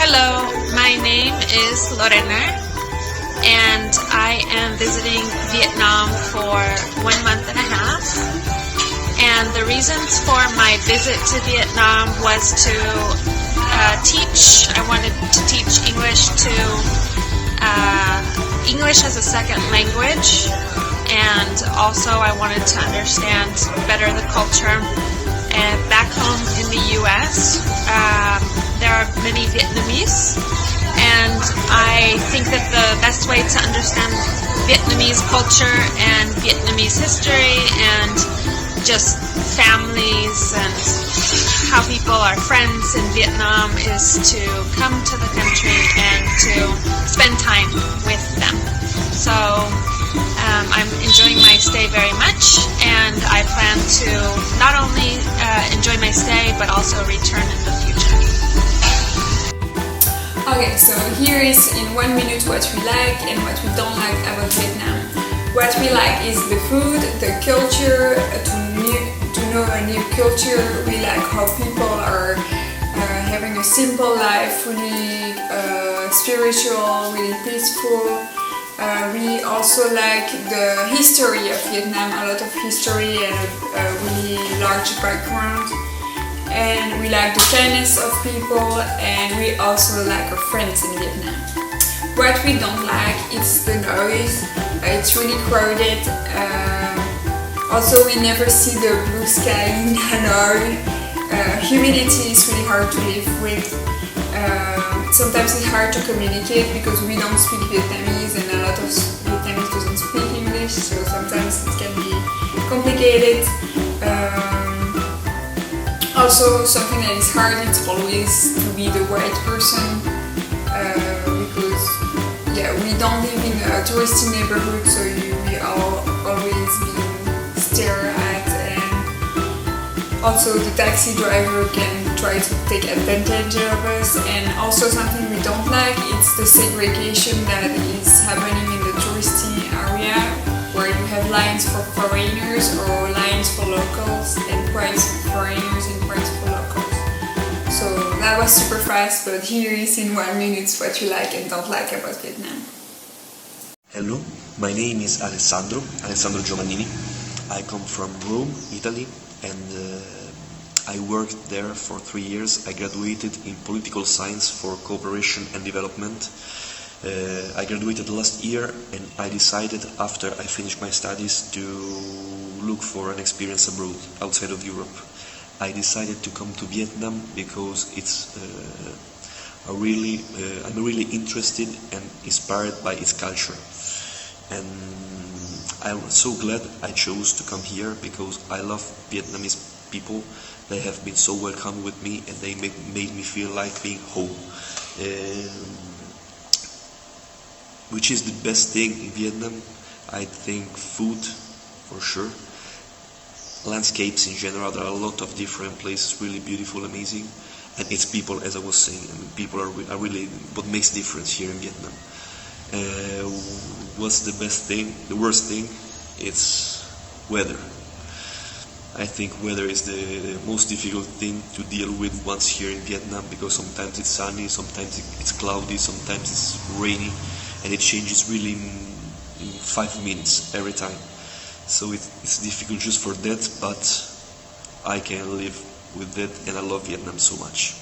Hello, my name is Lorena, and I am visiting Vietnam for 1 month and a half. And the reasons for my visit to Vietnam was to teach. I wanted to teach English to English as a second language, and also I wanted to understand better the culture. And back home in the U.S., there are many Vietnamese, and I think that the best way to understand Vietnamese culture and Vietnamese history and just families and how people are friends in Vietnam is to come to the country and to spend time with them. So I'm enjoying my stay very much, and I plan to not only enjoy my stay but also return in the future. Okay, so here is in 1 minute what we like and what we don't like about Vietnam. What we like is the food, the culture, to know a new culture. We like how people are having a simple life, really spiritual, really peaceful. We also like the history of Vietnam, a lot of history and a really large background. And we like the kindness of people, and we also like our friends in Vietnam. What we don't like is the noise. It's really crowded. Also, we never see the blue sky in Hanoi. Humidity is really hard to live with. Sometimes it's hard to communicate because we don't speak Vietnamese, and a lot of Vietnamese doesn't speak English, so sometimes it can be complicated. Also, something that is hard is always to be the right person, because we don't live in a touristy neighborhood, so we are always being stared at, and also the taxi driver can try to take advantage of us. And also something we don't like, it's the segregation that is happening in the touristy area, where you have lines for foreigners or lines for locals, and price for foreigners and price for locals. So that was super fast, but here is in 1 minute what you like and don't like about Vietnam. Hello, my name is Alessandro Giovannini. I come from Rome, Italy, and I worked there for 3 years. I graduated in political science for cooperation and development. I graduated last year, and I decided after I finished my studies to look for an experience abroad, outside of Europe. I decided to come to Vietnam because I'm really interested and inspired by its culture. And I'm so glad I chose to come here because I love Vietnamese people. They have been so welcome with me, and they made me feel like being home. Which is the best thing in Vietnam? I think food, for sure. Landscapes in general, there are a lot of different places, really beautiful, amazing. And it's people, as I was saying. I mean, people are really what makes difference here in Vietnam. What's the best thing? The worst thing? It's weather. I think weather is the most difficult thing to deal with once here in Vietnam, because sometimes it's sunny, sometimes it's cloudy, sometimes it's rainy, and it changes really in 5 minutes every time. So it's difficult just for that, but I can live with that, and I love Vietnam so much.